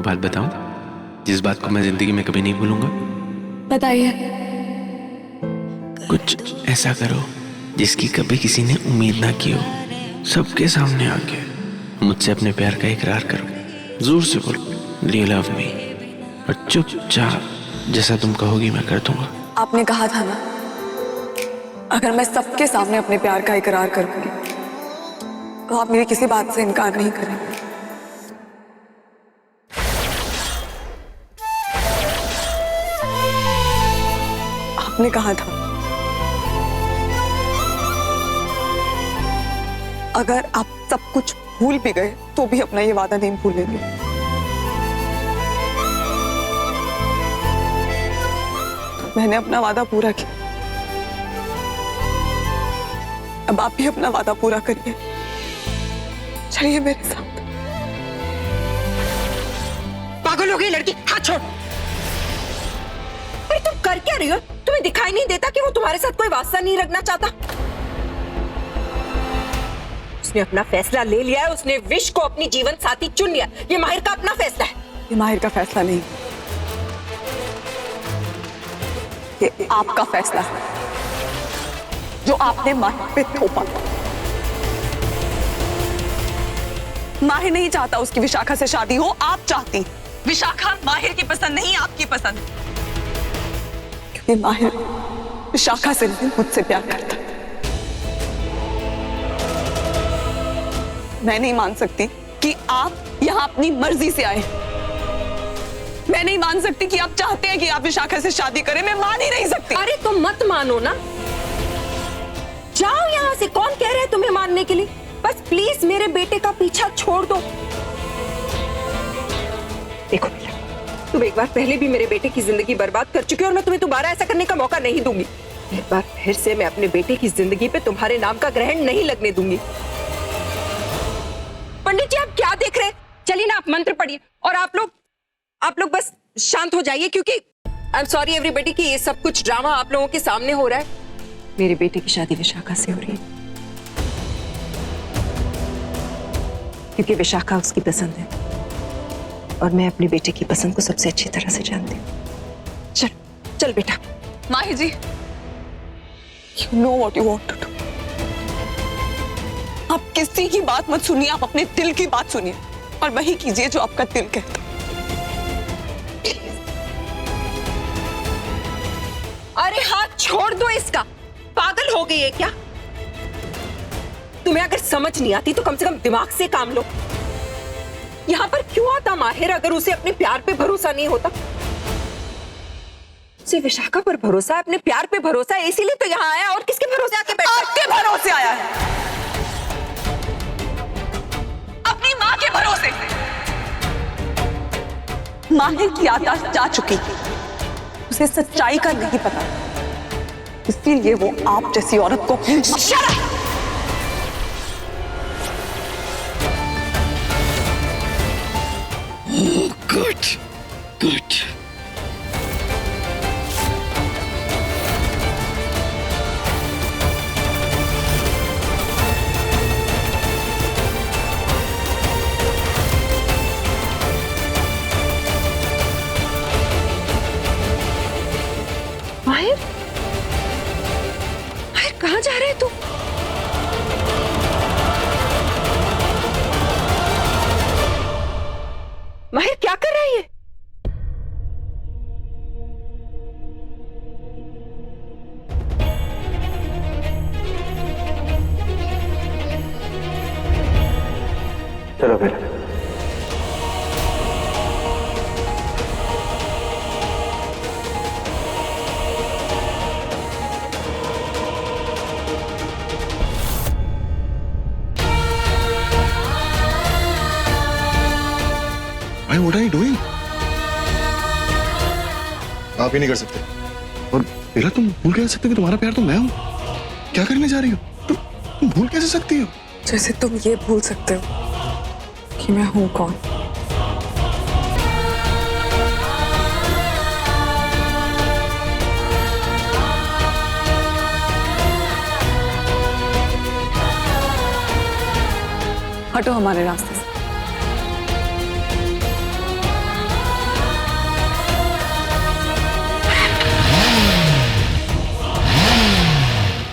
वो बात बताऊं, जिस बात को मैं जिंदगी में कभी नहीं भूलूंगा? बताइए। कुछ ऐसा करो जिसकी कभी किसी ने उम्मीद ना की हो। सबके सामने आके मुझसे अपने प्यार का इकरार करो। जोर से बोलो यू लव मी, और चुपचाप जैसा तुम कहोगी मैं कर दूंगा। आपने कहा था ना, अगर मैं सबके सामने अपने प्यार का इकरार करूंगी तो आप मेरी किसी बात से इनकार नहीं करेंगे। आपने कहा था अगर आप सब कुछ भूल भी गए तो भी अपना ये वादा नहीं भूलेंगे। तो मैंने अपना वादा पूरा किया, अब आप भी अपना वादा पूरा करिए। चलिए मेरे साथ। पागल हो गई लड़की, हाथ छोड़। अरे तुम कर क्या रही हो? तुम्हें दिखाई नहीं देता कि वो तुम्हारे साथ कोई वास्ता नहीं रखना चाहता? उसने अपना फैसला ले लिया है, उसने विश को अपनी जीवन साथी चुन लिया। ये माहिर का अपना फैसला है। ये माहिर का फैसला नहीं, ये आपका फैसला है जो आपने माहिर पे थोपा। माहिर नहीं चाहता उसकी विशाखा से शादी हो, आप चाहती। विशाखा माहिर की पसंद नहीं, आपकी पसंद। क्योंकि माहिर विशाखा से नहीं, मुझसे प्यार करता। मैं नहीं मान सकती कि आप यहां अपनी मर्जी से आए। मैं नहीं मान सकती कि आप चाहते हैं कि आप विशाखा से शादी करें। मैं मान ही नहीं सकती। अरे तुम मत मानो ना, जाओ यहां से। कौन कह रहा है तुम्हें मानने के लिए? बस प्लीज मेरे बेटे का पीछा छोड़ दो। देखो भैया, तुम एक बार पहले भी मेरे बेटे की जिंदगी बर्बाद कर चुके हो और मैं तुम्हें दोबारा ऐसा करने का मौका नहीं दूंगी। एक बार फिर से मैं अपने बेटे की जिंदगी पे तुम्हारे नाम का ग्रहण नहीं लगने दूंगी। पंडित जी, आप क्या देख रहे हैं? चलिए ना, आप मंत्र पढ़िए। और आप लोग बस शांत हो जाइए, क्योंकि आई एम सॉरी एवरीबॉडी कि ये सब कुछ ड्रामा आप लोगों के सामने हो रहा है। मेरे बेटे की शादी विशाखा से हो रही है, क्योंकि विशाखा उसकी पसंद है और मैं अपने बेटे की पसंद को सबसे अच्छी तरह से जानती हूँ। चल चल बेटा। माहिर जी, you know what you want to do. आप किसी की बात मत सुनिए, आप अपने दिल की बात सुनिए और वही कीजिए जो आपका दिल कहता। अरे हाथ छोड़ दो इसका। पागल हो गई है क्या? तुम्हें अगर समझ नहीं आती तो कम से कम दिमाग से काम लो। यहां पर क्यों आता माहिर अगर उसे अपने प्यार पे भरोसा नहीं होता? उसे विशाखा पर भरोसा है, अपने प्यार पे भरोसा है, इसीलिए तो यहाँ आया। और किसके भरोसे आके बैठा? आपके भरोसे आया है, अपनी माँ के भरोसे। माहिर की याददाश्त जा चुकी, उसे सच्चाई का नहीं पता, इसलिए वो आप जैसी औरत को गुड गुड। माहिर, माहिर कहाँ जा रहे तू? माहिर क्या कर रही है? चलो फिर। भाई what are you doing? आप ही नहीं कर सकते। और बेला, तुम भूल कैसे सकते हो कि तुम्हारा प्यार तो मैं हूं? क्या करने जा रही हो? तुम भूल कैसे सकती हो? जैसे तुम ये भूल सकते हो कि मैं हूं कौन। हटो हमारे रास्ते से।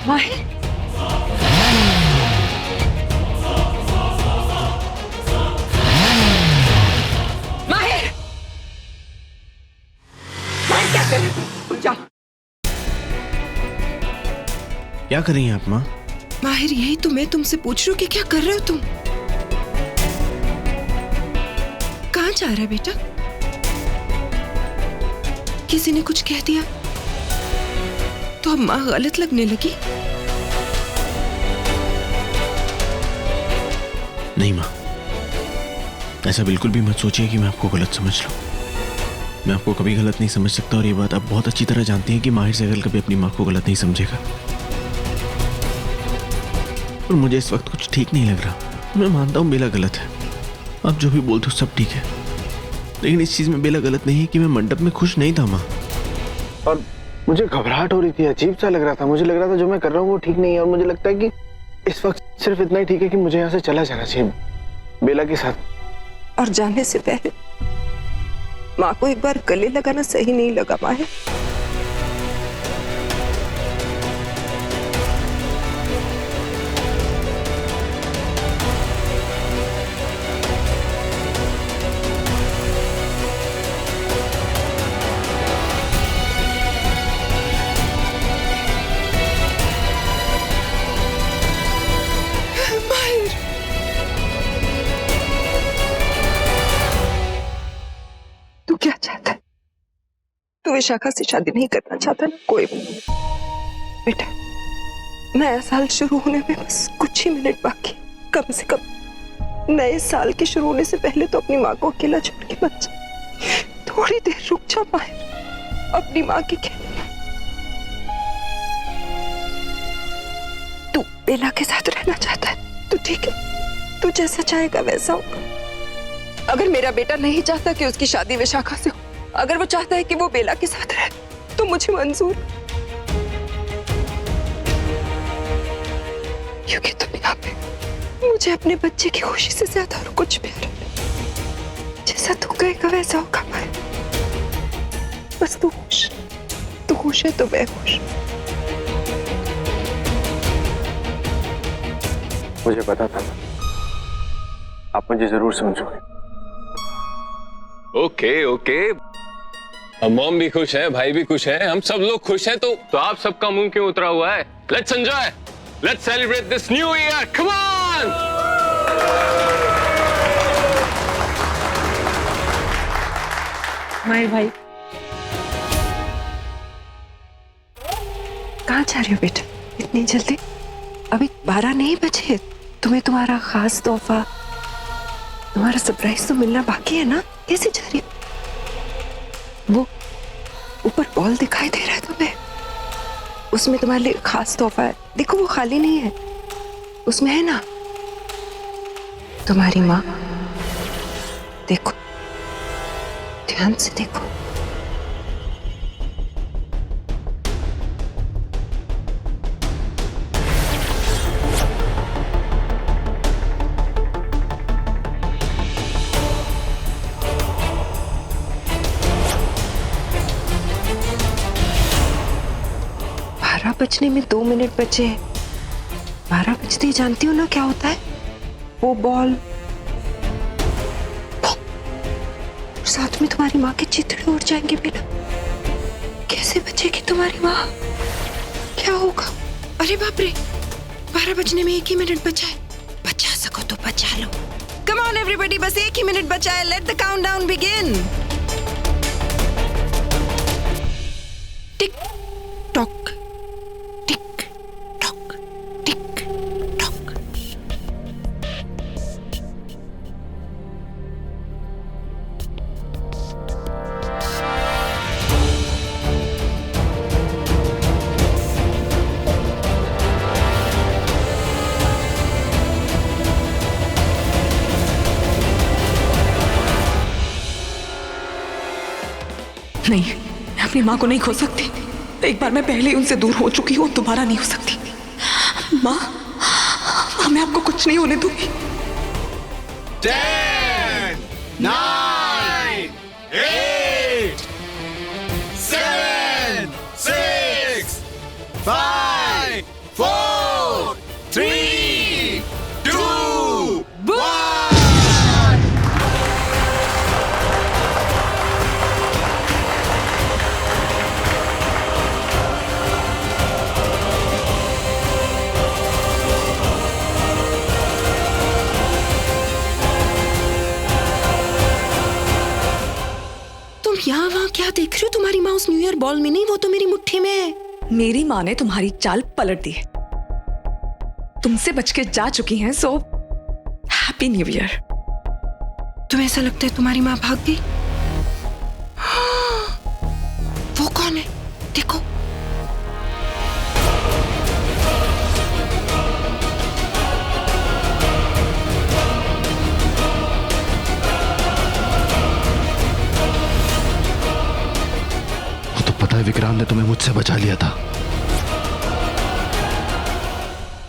माहिर, माहिर, माहिर क्या कर रहे हो? जाओ। क्या कर रही हैं आप माँ? माहिर, यही तो मैं तुमसे पूछ रही हूँ कि क्या कर रहे हो तुम? कहाँ जा रहा है बेटा? किसी ने कुछ कह दिया तो अब माँ गलत लगने लगी? नहीं माँ, ऐसा बिल्कुल भी मत सोचिए कि मैं आपको गलत समझ लूं। मैं आपको कभी गलत नहीं समझ सकता और ये बात आप बहुत अच्छी तरह जानती हैं कि माहिर सहगल कभी अपनी माँ को गलत नहीं समझेगा। और मुझे इस वक्त कुछ ठीक नहीं लग रहा। मैं मानता हूँ बेला गलत है, आप जो भी बोलते हो सब ठीक है, लेकिन इस चीज में बेला गलत नहीं है कि मैं मंडप में खुश नहीं था माँ। और मुझे घबराहट हो रही थी, अजीब सा लग रहा था। मुझे लग रहा था जो मैं कर रहा हूँ वो ठीक नहीं है, और मुझे लगता है कि इस वक्त सिर्फ इतना ही ठीक है कि मुझे यहाँ से चला जाना चाहिए बेला के साथ। और जाने से पहले माँ को एक बार गले लगाना सही नहीं लगा माहिर। तू क्या चाहता है? तू विशाखा से शादी नहीं करना चाहता ना? कोई नहीं बेटा, नया साल शुरू होने में बस कुछ ही मिनट बाकी। कम से कम नए साल के शुरू होने से पहले तो अपनी माँ को अकेला छोड़ के मत जा। थोड़ी देर रुक जा माहिर, अपनी माँ के कहने। तू बेला के साथ रहना चाहता है तो ठीक है, तू जैसा चाहेगा वैसा होगा। अगर मेरा बेटा नहीं चाहता कि उसकी शादी विशाखा से हो, अगर वो चाहता है कि वो बेला के साथ रहे, तो मुझे मंजूर। क्योंकि दुनिया में मुझे अपने बच्चे की खुशी से ज्यादा और कुछ प्यारा नहीं। जैसा तू कहेगा वैसा होगा माहिर। बस तू खुश है तो मैं खुश। मुझे पता था आप मुझे जरूर समझोगे। ओके ओके, अब मॉम भी खुश है, भाई भी खुश है, हम सब लोग खुश हैं, तो आप सबका मुंह क्यों उतरा हुआ है? Let's enjoy, let's celebrate this new year, come on! माहिर भाई, कहाँ जा रही हो बेटा इतनी जल्दी? अभी 12 नहीं बजे। तुम्हें तुम्हारा खास तोहफा, तुम्हारा सरप्राइज तो मिलना बाकी है ना? कैसे जा रही हो? वो ऊपर बॉल दिखाई दे रहा है तुम्हें? उसमें तुम्हारे लिए खास तोहफा है। देखो वो खाली नहीं है, उसमें है ना तुम्हारी माँ। देखो, ध्यान से देखो। बजने में 2 मिनट बचे हैं। 12 बजते ही जानती हो ना क्या होता है? वो बॉल और साथ में तुम्हारी माँ के चिथड़े उड़ जाएंगे बेटा। कैसे बचेगी तुम्हारी माँ? क्या होगा? अरे बाप रे, 12 बजने में 1 ही मिनट बचा है। बचा सको तो बचा लो। कम ऑन एवरीबॉडी, बस 1 ही मिनट बचा है। Let the countdown begin. Tick tock, tick tock, tick tock. नहीं, मैं अपनी माँ को नहीं खो सकती। एक बार मैं पहले ही उनसे दूर हो चुकी हूँ, दोबारा नहीं हो सकती। माँ, मैं आपको कुछ नहीं होने दूंगी। 10, 9, 8, 7, 6, 5, 4, क्या देख रही हो? तुम्हारी माँ उस न्यू ईयर बॉल में नहीं, वो तो मेरी मुट्ठी में है। मेरी माँ ने तुम्हारी चाल पलट दी है, तुमसे बच के जा चुकी हैं, सो हैप्पी न्यू ईयर। तुम्हें ऐसा लगता है तुम्हारी माँ भाग गई? वो कौन है? देखो। वो तो पता है विक्रांत ने तुम्हें मुझसे बचा लिया था,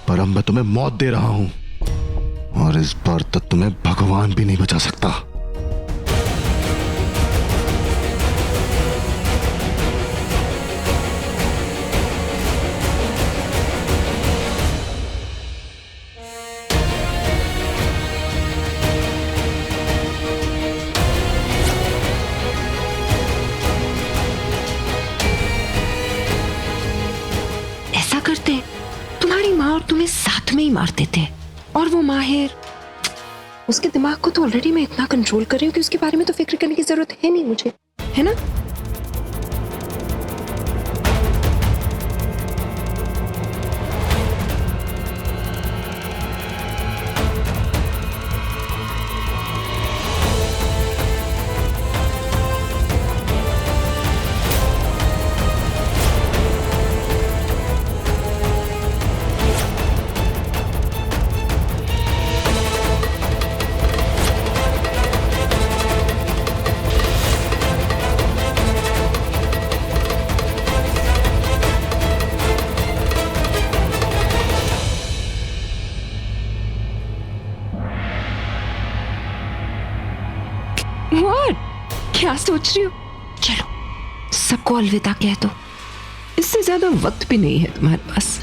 पर अब मैं तुम्हें मौत दे रहा हूं, और इस बार तक तुम्हें भगवान भी नहीं बचा सकता। ऐसा करते हैं, तुम्हारी माँ और तुम्हें साथ में ही मार देते हैं। और वो माहिर, उसके दिमाग को तो ऑलरेडी मैं इतना कंट्रोल कर रही हूँ कि उसके बारे में तो फिक्र करने की जरूरत है नहीं मुझे, है ना? What? क्या सोच रही हो? चलो सबको अलविदा कह दो, इससे ज्यादा वक्त भी नहीं है तुम्हारे पास।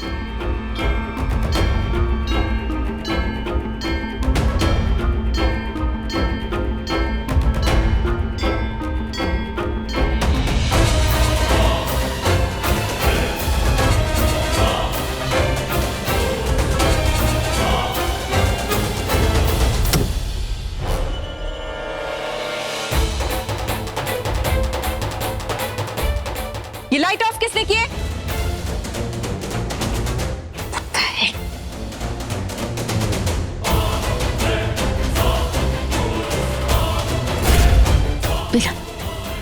ये लाइट ऑफ किसने किए? बेला,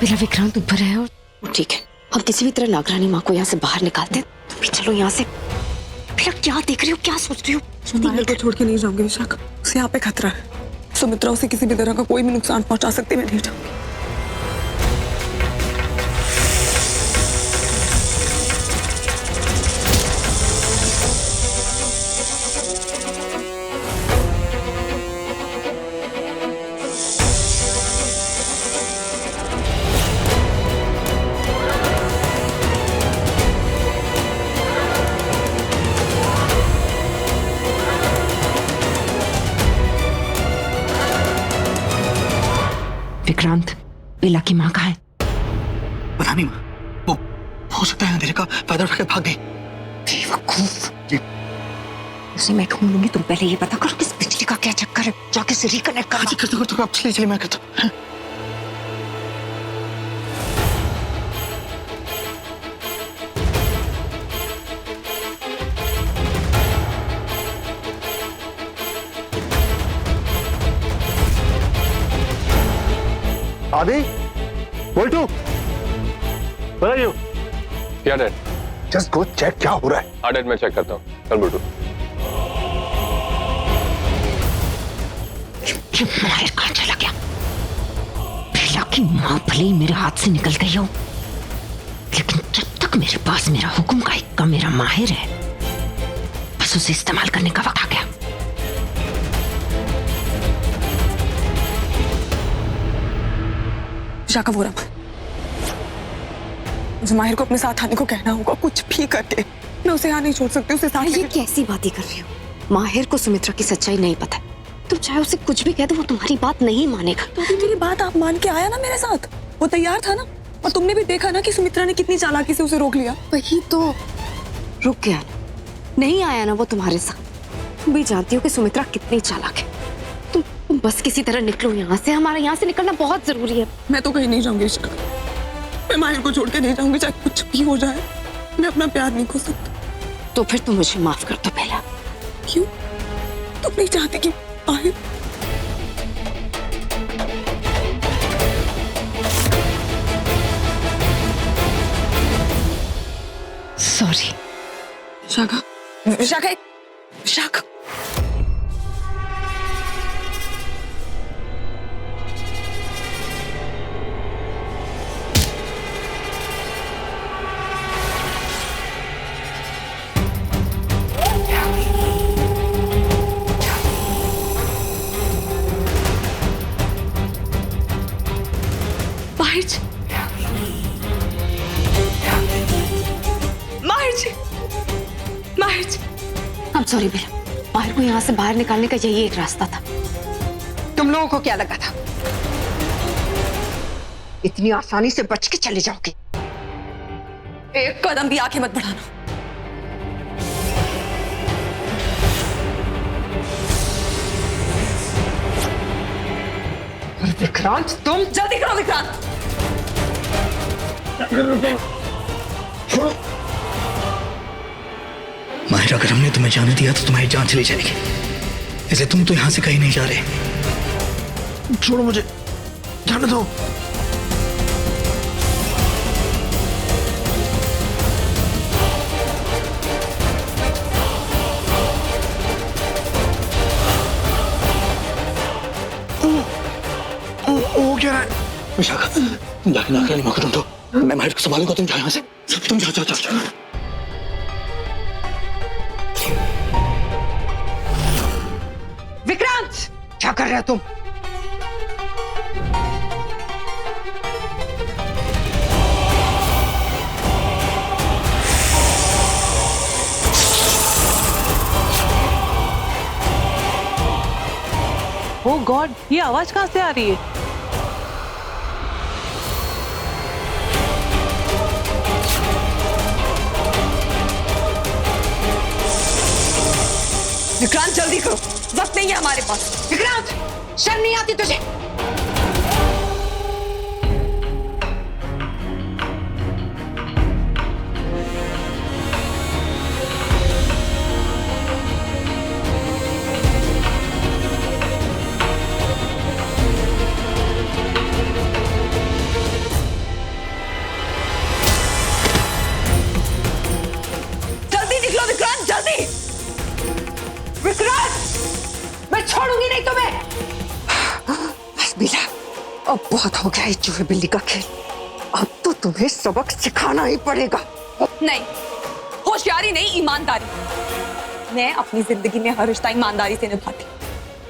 बेला विक्रांत ऊपर है और ठीक है, हम किसी भी तरह नागरानी माँ को यहाँ से बाहर निकालते हैं। तुम भी चलो यहाँ से। बेला क्या देख रही हो, क्या सोच रही हो? माहिर को छोड़ के नहीं जाऊंगी विशाखा, उसे यहाँ पे खतरा है। सुमित्रा उसे किसी भी तरह का कोई भी नुकसान पहुंचा सकती है, मैं नहीं जाऊंगी। विक्रांत, बेला की माँ कहाँ है? पता नहीं माँ, वो हो सकता है अंधेरे का फायदा उठा के भाग गई। बेवकूफ। जी। उसे मैं ढूंढ लूंगी, तुम पहले ये पता करो कि इस बिजली का क्या चक्कर है, जाके से रिकनेक्ट कर। करते आप चलिए मैं करता हूँ। आदि, बोल्टू, where are you? क्या डैड? Just go check क्या हो रहा है। हाँ डैड, मैं चेक करता हूँ। चल बोल्टू। माहिर कहाँ चला गया? बेला की माँ भले ही मेरे हाथ से निकल गई हो, लेकिन जब तक मेरे पास मेरा हुक्म का इक्का मेरा माहिर है, बस उसे इस्तेमाल करने का वक्त आ गया। विशाखा वो रहा, मुझे माहिर को अपने साथ आने को कहना होगा, कुछ भी करके। मैं उसे यहाँ नहीं छोड़ सकती, उसे साथ ये कैसी बातें कर रही हो? माहिर को सुमित्रा की सच्चाई नहीं पता, तुम चाहे उसे कुछ भी कह दो, वो तुम्हारी बात नहीं मानेगा। तो अभी मेरी बात आप मान के आया ना मेरे साथ, वो तैयार था ना, और तुमने भी देखा ना कि सुमित्रा ने कितनी चालाकी से उसे रोक लिया। वही तो, रुक गया ना, नहीं आया ना वो तुम्हारे साथ। तुम भी जानती हो कि सुमित्रा कितनी चालाक है। तुम बस किसी तरह निकलो यहाँ से, हमारा यहाँ से निकलना बहुत जरूरी है। मैं तो कहीं नहीं जाऊंगी विशाखा, मैं माहिर को छोड़ के नहीं जाऊंगी, चाहे कुछ भी हो जाए। मैं अपना प्यार नहीं खो सकती। तो फिर तुम मुझे माफ कर दो बेला। क्यों? तुम नहीं चाहती कि माहिर? सॉरी विशाखा, विशाखा, विशाखा। माहिर जी, माहिर जी, माहिर जी। I'm sorry बेला, माहिर को यहाँ से बाहर निकालने का यही एक रास्ता था। तुम लोगों को क्या लगा था इतनी आसानी से बच के चले जाओगे? एक कदम भी आगे मत बढ़ाना। विक्रांत, तुम जल्दी करो विक्रांत। माहिर, अगर हमने तुम्हें जाने दिया तो तुम्हारी जान चली जाएगी, इसलिए तुम तो यहां से कहीं नहीं जा रहे। छोड़ो मुझे, जाने दो। वो क्या है? विशाखा, तुम जाके ना अकेली माँ को ढूंढो, मैं माहिर को संभालूंगा। तुम जाओ यहाँ से, तुम जाओ जाओ जाओ। विक्रांत, क्या कर रहे हो तुम? ओह गॉड, ये आवाज कहां से आ रही है? विक्रांत जल्दी करो, वक्त नहीं है हमारे पास। विक्रांत, शर्म नहीं आती तुझे? जल्दी निकलो विक्रांत, जल्दी। विक्रांत, मैं छोड़ूंगी नहीं तुम्हें। बस बिला, अब बहुत हो गया ये चूहे बिल्ली का खेल। अब तो तुम्हें सबक सिखाना ही पड़ेगा। नहीं, होशियारी नहीं, ईमानदारी। मैं अपनी जिंदगी में हर रिश्ता ईमानदारी से निभाती,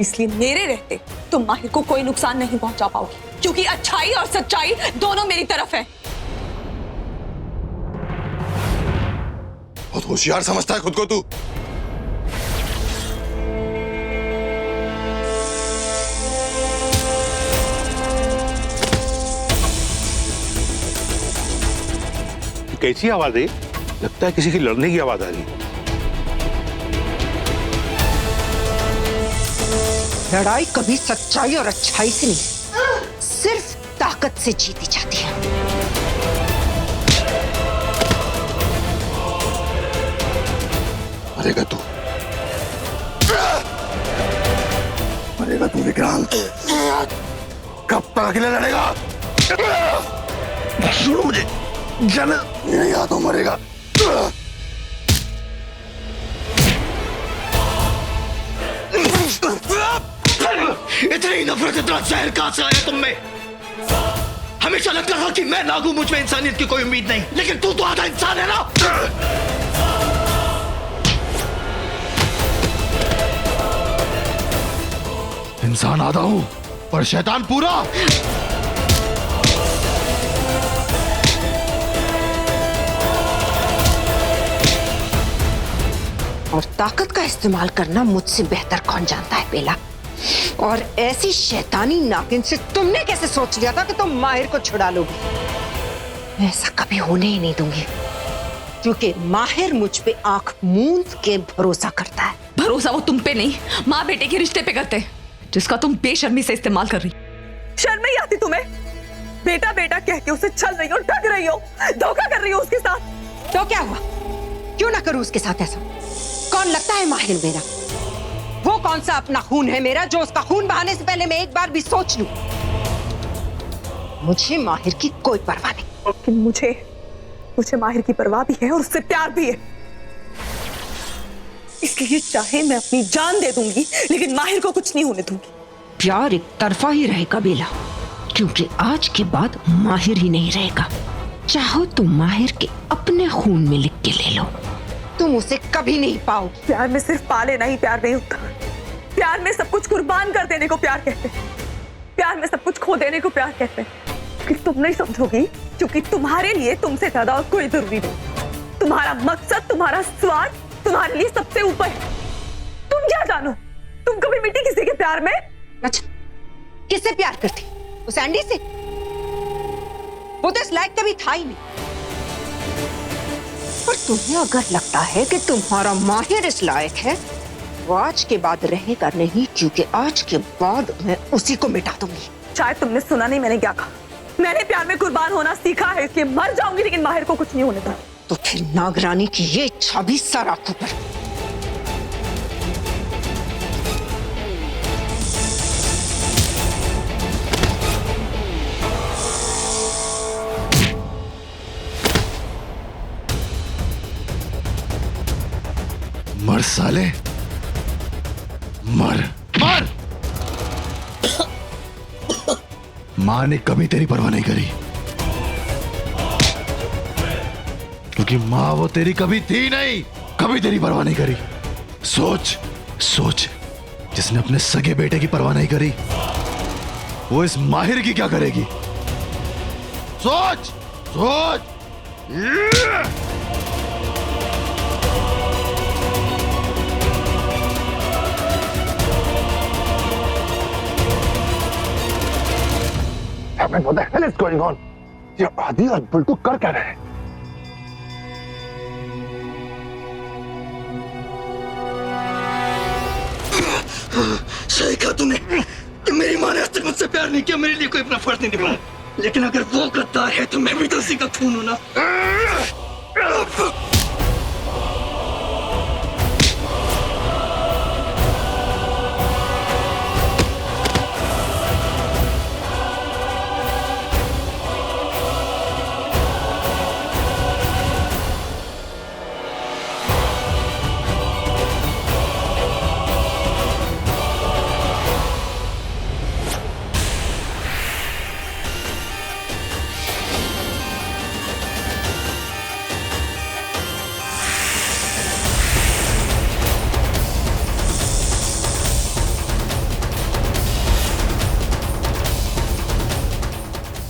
इसलिए मेरे रहते तुम माहिर को कोई नुकसान नहीं पहुंचा पाओगी, क्योंकि अच्छाई और सच्चाई दोनों मेरी तरफ है। बहुत होशियार समझता है खुद को तू। कैसी आवाज है? लगता है किसी की लड़ने की आवाज आ रही है। लड़ाई कभी सच्चाई और अच्छाई से नहीं, सिर्फ ताकत से जीती जाती है। मरेगा तू, मरेगा तू विक्रांत। कब तक अकेले लड़ेगा? छोड़ो मुझे, जाने। नहीं आ तो मरेगा। इतनी नफरत, इतना जहर कहां से आया तुम में? हमेशा लगता था कि मैं नागू, मुझ में इंसानियत की कोई उम्मीद नहीं, लेकिन तू तो आधा इंसान है ना। इंसान आधा हूं पर शैतान पूरा। और ताकत का इस्तेमाल करना मुझसे बेहतर कौन जानता है बेला? और ऐसी शैतानी नागिन से तुमने कैसे सोच लिया था कि तुम माहिर को छुड़ा लोगी? मैं ऐसा कभी होने ही नहीं दूंगी, क्योंकि माहिर मुझ पे आंख मूंद के भरोसा करता है। भरोसा वो तुम पे नहीं, माँ बेटे के रिश्ते पे करते हैं, जिसका तुम बेशर्मी से इस्तेमाल कर रही। शर्म नहीं आती तुम्हें? बेटा बेटा कह के उसे छल रही हो, ठग रही हो, धोखा कर रही हो उसके साथ। तो क्या हुआ? क्यों ना करूं उसके साथ ऐसा? कौन लगता है माहिर मेरा? वो कौन सा अपना खून है मेरा जो उसका खून बहाने से पहले मैं एक बार भी सोच लूं? मुझे माहिर की कोई परवाह नहीं। लेकिन मुझे माहिर की परवाह भी है और उससे प्यार भी है। इसलिए चाहे मैं अपनी जान दे दूंगी, लेकिन माहिर को कुछ नहीं होने दूंगी। प्यार एक तरफा ही रहेगा बेला, क्योंकि आज के बाद माहिर ही नहीं रहेगा। चाहो तो माहिर के अपने खून में लिख के ले लो, तुम उसे कभी नहीं पाओगे। प्यार में सिर्फ पा लेना ही प्यार नहीं होता। प्यार में सब कुछ कुर्बान कर देने को प्यार कहते हैं। प्यार में सब कुछ खो देने को प्यार कहते हैं। लेकिन तुम नहीं समझोगी, क्योंकि तुम्हारे लिए तुमसे ज्यादा और कोई जरूरी नहीं। तुम्हारा मकसद, तुम्हारा स्वार्थ तुम्हारे लिए सबसे ऊपर है। तुम क्या जानो, तुम कभी मिट्टी किसी के प्यार में? अच्छा, किससे प्यार करती? उस एंडी से? वो तो इस लायक कभी था ही नहीं। पर तुम्हें अगर लगता है कि तुम्हारा माहिर इस लायक है, वो आज के बाद रहेगा नहीं, क्योंकि आज के बाद मैं उसी को मिटा दूंगी। शायद तुमने सुना नहीं मैंने क्या कहा। मैंने प्यार में कुर्बान होना सीखा है, इसलिए मर जाऊंगी लेकिन माहिर को कुछ नहीं होने दूंगी। तो फिर नागरानी की ये इच्छा भी सर आंखों पर। मर साले, मर मर। मां ने कभी तेरी परवाह नहीं करी, क्योंकि मां वो तेरी कभी थी नहीं, कभी तेरी परवाह नहीं करी। सोच सोच, जिसने अपने सगे बेटे की परवाह नहीं करी, वो इस माहिर की क्या करेगी? सोच सोच। What the hell is going on? ये आदि और बुलटू कर क्या रहे हैं? सही कहा तूने कि मेरी माँ ने आज तक मुझसे प्यार नहीं किया, मेरे लिए कोई अपना फर्ज नहीं निभाया। लेकिन अगर वो गद्दार है तो मैं भी तो उसी का खून हूं ना।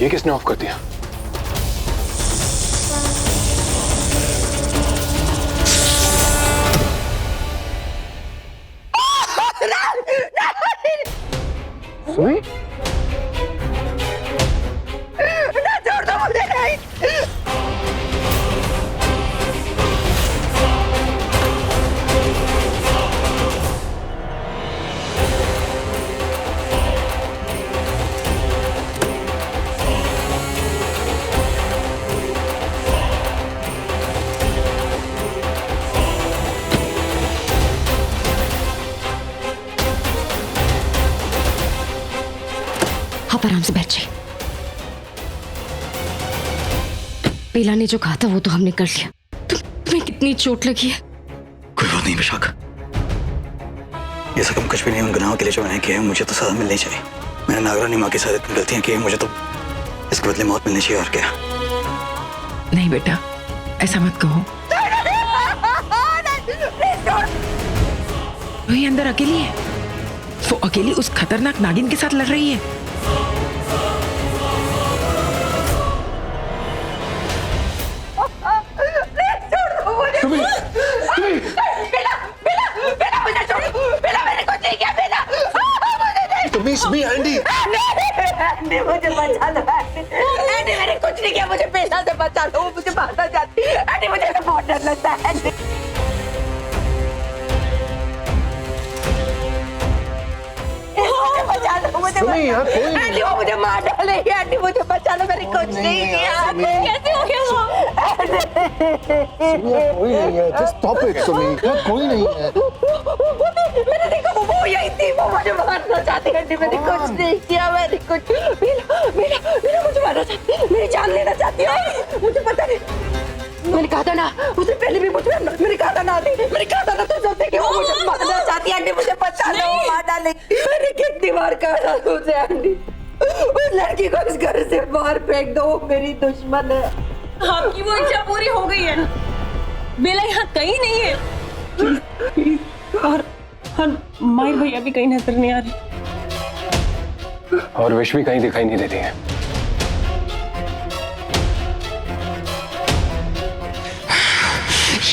ये किसने ऑफ कर दिया? सुनी? ना छोड़ दो मुझे, नहीं। आप आराम से बैठ जाइए। बेला ने जो कहा था वो तो हमने कर लिया। तुम्हें कितनी चोट लगी है? कोई बात नहीं विशाखा, ये सब कुछ भी नहीं। उन गुनाहों के लिए जो मैंने किए हैं, मुझे तो सजा मिलनी चाहिए। मैंने नागरानी माँ के साथ इतनी गलतियां की हैं, मुझे तो इसके बदले मौत मिलनी चाहिए। और क्या? नहीं बेटा, ऐसा मत कहो। वही अंदर अकेली है, वो अकेली उस खतरनाक नागिन के साथ लड़ रही है। Me, Andy. एंडी मुझे बचा लो। एंडी मैंने कुछ नहीं किया, मुझे बेला से बचा लो। वो मुझे मारना चाहती है। एंडी मुझे तो बहुत डर लगता है। मुझे बचा लो, मुझे सुमी यार कोई नहीं। आंटी वो मुझे मार डालेगी, आंटी मुझे बचा लो, मैंने कुछ नहीं किया। कैसे हो गया वो? सुमी यार कोई नहीं है, जस्ट स्टॉप इट सुमी यार कोई नहीं है। मैंने देखा वो यही थी, वो मुझे मारना चाहती है। आंटी मैंने कुछ नहीं किया, मैंने कुछ मेरा मुझे मारना चाहती है, मेरी जान लेना चाहती है। मुझे पता नहीं, मैंने कहा था ना उसे पहले भी मुझे, मैंने कहा था ना मैंने कहा था ना तुम सबसे कि वो मुझे मारना चाहती है। आंटी मुझे बचा लो, वो मार डालेगी। मैंने कितनी बार कहा था तुझे आंटी, उस लड़की को इस घर से बाहर फेंक दो, वो मेरी दुश्मन है। आपकी वो इच्छा पूरी हो गई है ना? बेला यहाँ कहीं नहीं है। और माहिर भैया भी कहीं नजर नहीं आ रहे, और विश भी कहीं दिखाई नहीं देती है।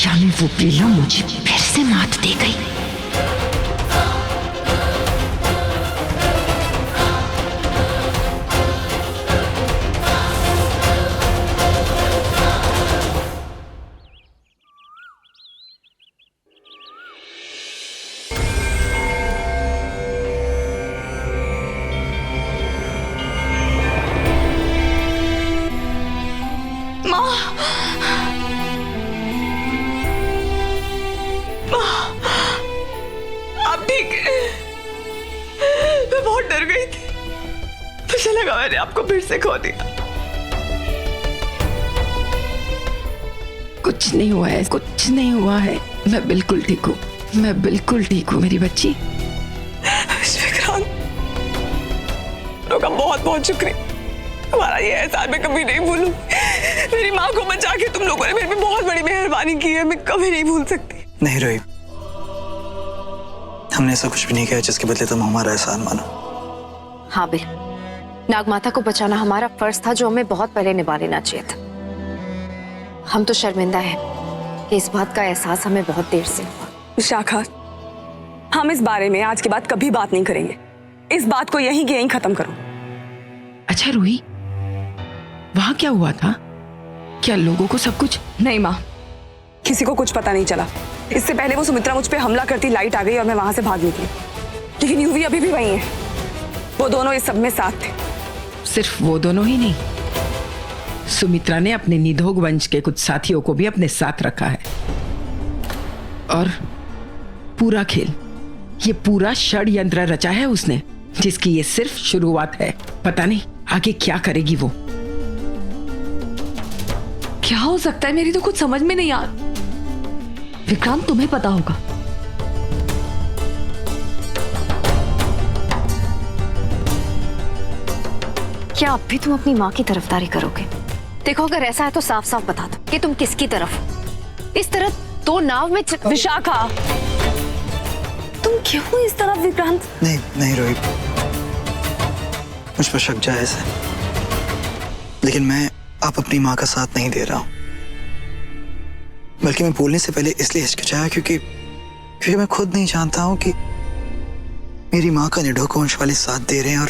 यानी वो बेला मुझे फिर से मात दे गई। आप ठीक है? मैं बहुत डर गई थी, मुझे लगा मैंने आपको फिर से खो दिया। कुछ नहीं हुआ है, कुछ नहीं हुआ है। मैं बिल्कुल ठीक हूँ, मैं बिल्कुल ठीक हूँ मेरी बच्ची। विक्रांत, लोगों का बहुत बहुत शुक्रिया। तुम्हारा ये एहसान मैं कभी नहीं भूलूंगी। मेरी माँ को बचा के तुम लोगों ने मेरे पे बहुत बड़ी मेहरबानी की है, मैं कभी नहीं भूल सकती। नहीं रोही, हमने ऐसा कुछ भी नहीं किया जिसके बदले तुम हमारा एहसान मानो। हाँ बिल, नागमाता को बचाना हमारा फर्ज था, जो हमें बहुत पहले निभा लेना चाहिए था। हम तो शर्मिंदा हैं कि इस बात का एहसास हमें बहुत देर से हुआ। विशाखा, हम इस बारे में आज के बाद कभी बात नहीं करेंगे। इस बात को यहीं के यहीं खत्म करो। अच्छा रूही, वहां क्या हुआ था? क्या लोगों को सब कुछ? नहीं माँ, किसी को कुछ पता नहीं चला। इससे पहले वो सुमित्रा मुझ पे हमला करती लाइट आ गई और मैं वहां से भाग निकली, लेकिन यूवी अभी भी वही है। वो दोनों इस सब में साथ थे। सिर्फ वो दोनों ही नहीं, सुमित्रा ने अपने निधोग वंश के कुछ साथियों को भी अपने साथ रखा है। और पूरा खेल, ये पूरा षड्यंत्र रचा है उसने, जिसकी ये सिर्फ शुरुआत है। पता नहीं आगे क्या करेगी वो। क्या हो सकता है, मेरी तो कुछ समझ में नहीं आ। विक्रांत, तुम्हें पता होगा। क्या अब भी तुम अपनी माँ की तरफदारी करोगे? देखो, अगर ऐसा है तो साफ साफ बता दो कि तुम किसकी तरफ हो। इस तरह दो नाव में विशाखा, तुम क्यों इस तरफ? विक्रांत, नहीं नहीं रोहित, मुझ पर शक जायज है, लेकिन मैं आप अपनी माँ का साथ नहीं दे रहा हूं। बल्कि मैं बोलने से पहले इसलिए हिचकिचाया क्योंकि मैं खुद नहीं जानता हूं कि मेरी माँ का निडोक वंश वाले साथ दे रहे हैं,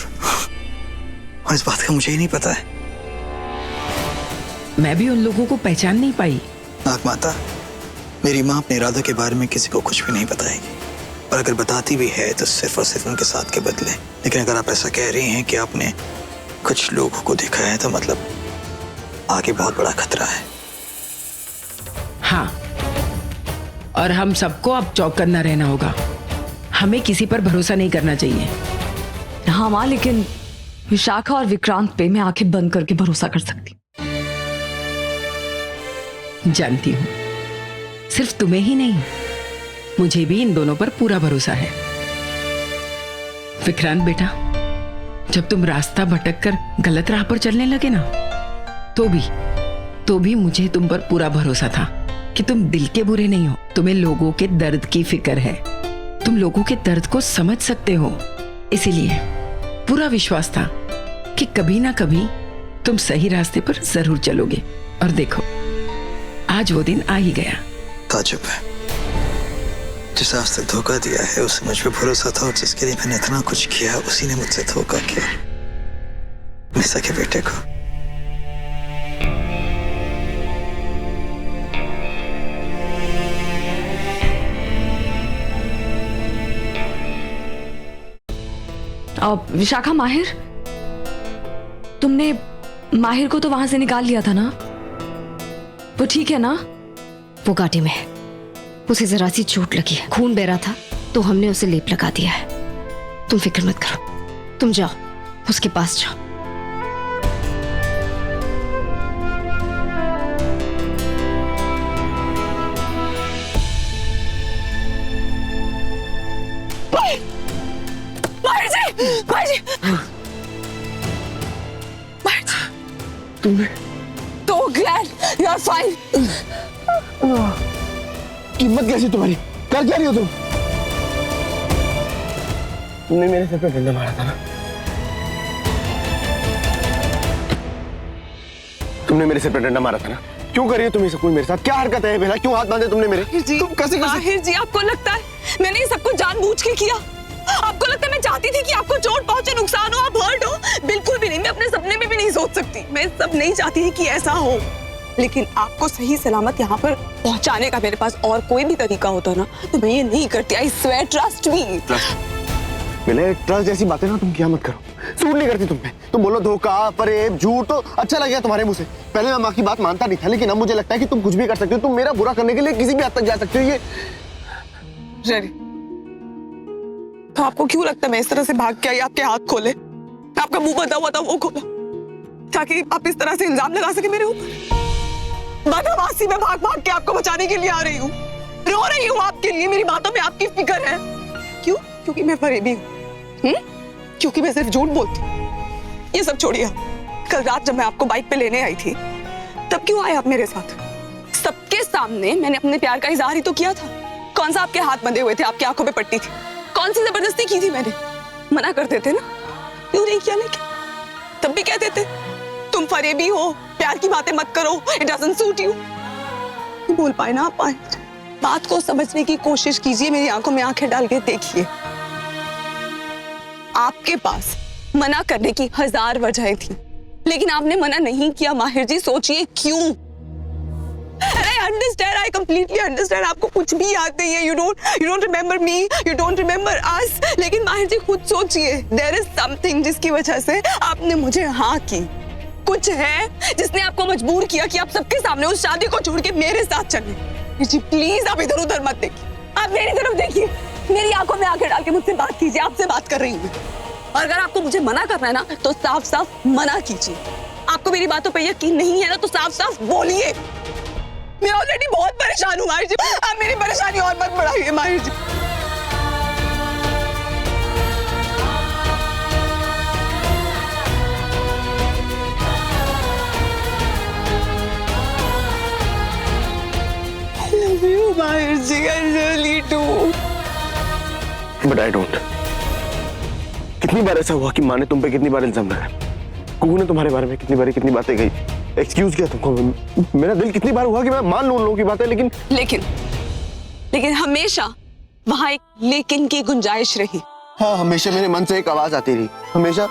और इस बात का मुझे ही नहीं पता है। मैं भी उन लोगों को पहचान नहीं पाई। नागमाता, मेरी माँ अपने इरादों के बारे में किसी को कुछ भी नहीं बताएगी, और अगर बताती भी है तो सिर्फ और सिर्फ उनके साथ के बदले। लेकिन अगर आप ऐसा कह रही हैं कि आपने कुछ लोगों को देखा है, तो मतलब आगे बहुत बड़ा खतरा है। हाँ, और हम सबको अब चौकन्ना रहना होगा। हमें किसी पर भरोसा नहीं करना चाहिए। हाँ माँ, लेकिन विशाखा और विक्रांत पे मैं आंखें बंद करके भरोसा कर सकती। जानती हूँ, सिर्फ तुम्हें ही नहीं, मुझे भी इन दोनों पर पूरा भरोसा है। विक्रांत बेटा, जब तुम रास्ता भटक कर गलत राह पर चलने लगे ना, तो भी मुझे तुम पर पूरा भरोसा था कि तुम दिल के बुरे नहीं हो। तुम्हें लोगों के दर्द की फिक्र है, तुम लोगों के दर्द को समझ सकते हो। इसीलिए पूरा विश्वास था कि कभी ना कभी तुम सही रास्ते पर जरूर चलोगे। और देखो, आज वो दिन आ ही गया। ताजुब है, जिसे आज तक धोखा दिया है उसे मुझ पर भरोसा था, और जिसके लिए मैंने इतना कुछ किया उसी ने मुझसे धोखा किया, मेरे सके बेटे को। विशाखा, माहिर, तुमने माहिर को तो वहां से निकाल लिया था ना? वो ठीक है ना? वो गाड़ी में है, उसे जरा सी चोट लगी है, खून बह रहा था तो हमने उसे लेप लगा दिया है। तुम फिक्र मत करो, तुम जाओ उसके पास जाओ। तुमने तो ग्लैड यू आर फाइन। हिम्मत कैसी तुम्हारी? कर क्या रही हो तुम? तुमने मेरे सिर पे डंडा मारा था ना? तुमने मेरे सिर पे डंडा मारा था ना? क्यों कर रही हो तुम ये सब कुछ मेरे साथ? क्या हरकत है बेला? क्यों हाथ बांधे तुमने मेरे? तुम कैसे माहिर जी, आपको लगता है मैंने ये सब कुछ जानबूझ के किया? आपको लगता है मैं चाहती थी कि आपको चोट पहुंचे, नुकसान हो, आप हर्ट हो? बिल्कुल भी नहीं। मैं अपने सपने में भी नहीं सोच सकती। मैं सब नहीं चाहती थी कि ऐसा हो, लेकिन आपको सही सलामत यहाँ पर पहुंचाने का मेरे पास और कोई भी तरीका होता ना तो मैं ये नहीं करती। I swear, trust me. Bela, trust जैसी बातें ना तुम क्या मत करो, सूट नहीं करती तुम पे। तुम बोलो धोखा, फरेब, झूठ तो अच्छा लग गया तुम्हारे मुंह से। पहले मैं माँ की बात मानता नहीं था, लेकिन अब मुझे लगता है कि तुम कुछ भी कर सकते हो। तुम मेरा बुरा करने के लिए किसी भी हद तक जा सकते हो। ये रेडी, तो आपको क्यों लगता है मैं इस तरह से भाग के आई आपके हाथ खोले? आपका मुंह बंधा हुआ था, वो खोला ताकि आप इस तरह से इल्जाम लगा सके मेरे ऊपर। बदमाशी में भाग भाग के आपको बचाने के लिए आ रही हूँ, रो रही हूँ आपके लिए। मेरी बातों में आपकी फिक्र है। क्यों? क्योंकि मैं फरेबी हूँ? क्योंकि मैं सिर्फ झूठ बोलती हूँ? ये सब छोड़िए। कल रात जब मैं आपको बाइक पे लेने आई थी तब क्यों आए आप मेरे साथ? सबके सामने मैंने अपने प्यार का इजहार ही तो किया था। कौन सा आपके हाथ बंधे हुए थे, आपकी आंखों में पट्टी थी? कौन सी जबरदस्ती की थी मैंने? मना करते थे ना, क्यों नहीं किया? लेकिन तब भी कहते थे तुम फरेबी हो, प्यार की बातें मत करो, इट डजंट सूट यू। बोल पाए ना आप? बात को समझने की कोशिश कीजिए, मेरी आंखों में आंखें डाल के देखिए। आपके पास मना करने की 1000 वजहें थी, लेकिन आपने मना नहीं किया। माहिर जी, सोचिए क्यों? I understand, I completely understand. आपको कुछ भी याद नहीं है. You don't remember me, you don't remember us. लेकिन माहिर जी खुद सोचिए, there is something जिसकी वजह से आपने मुझे हाँ की। कुछ है जिसने आपको मजबूर किया कि आप सबके सामने उस शादी को छोड़ के मेरे साथ चले। जी प्लीज आप इधर उधर मत देखिए, आप मेरी तरफ देखिए, मेरी आंखों में आंखें डाल के मुझसे बात कीजिए। आपसे बात कर रही हूँ, और अगर आपको मुझे मना करना है ना तो साफ साफ मना कीजिए। आपको मेरी बातों पर यकीन नहीं है ना तो साफ साफ बोलिए। मैं ऑलरेडी बहुत परेशान हूँ माहिर जी, आप मेरी परेशानी और मत बढ़ाइए माहिर जी। I love you माहिर जी, I really do. But I don't. कितनी बार ऐसा हुआ कि माँ ने तुम पे कितनी बार इल्जाम लगाया, कुकू ने तुम्हारे बारे में कितनी बातें कही, एक्सक्यूज किया तुमको। मेरा दिल कितनी बार हुआ कि मैं मान लूं लोगों की बातें, लेकिन हमेशा वहां एक लेकिन की गुंजाइश रही। हाँ, हमेशा मेरे मन से एक आवाज आती रही। हमेशा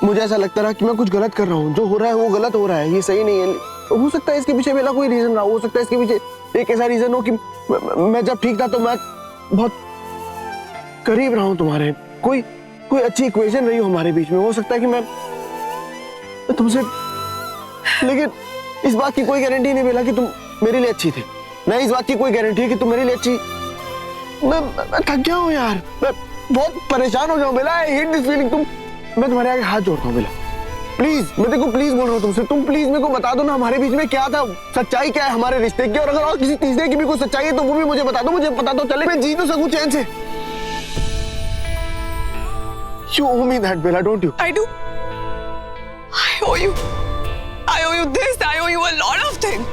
मुझे ऐसा लगता रहा कि मैं कुछ गलत कर रहा हूँ, जो हो रहा है वो गलत हो रहा है, ये सही नहीं है। हो सकता है इसके पीछे मेरा कोई रीजन रहा, हो सकता है इसके पीछे एक ऐसा रीजन हो कि मैं जब ठीक था तो मैं बहुत करीब रहा हूँ तुम्हारे, कोई अच्छी इक्वेशन रही हो हमारे बीच में। हो सकता है कि मैं तुमसे, लेकिन इस बात की कोई गारंटी नहीं मिला कि तुम मेरे लिए अच्छी थी। नहीं, इस बात की कोई गारंटी है कि तुम मेरे लिए अच्छी। मैं थक गया हूँ यार, मैं बहुत परेशान हो गया हूँ Bela. I hate this feeling. मैं तुम्हारे आगे हाथ जोड़ता हूँ बेला, प्लीज, मैं तेरे को प्लीज बोल रहा हूँ तुमसे, तुम प्लीज मेरे को बता दो ना हमारे बीच में क्या था, सच्चाई क्या है हमारे रिश्ते की। और अगर और किसी तीसरे की भी कोई सच्चाई है तो वो भी मुझे बता दो, मुझे पता तो चले, मैं जी तो सकूं चैन से। You owe me that, Bella, don't you? I do. I owe you this, I owe you a lot of things.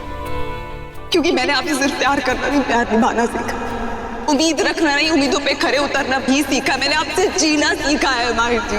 क्योंकि मैंने आपसे सिर्फ प्यार करना नहीं, प्यार निभाना सीखा, उम्मीद रखना नहीं, उम्मीदों पे खरे उतरना भी सीखा। मैंने आपसे जीना सीखा है माहिर जी।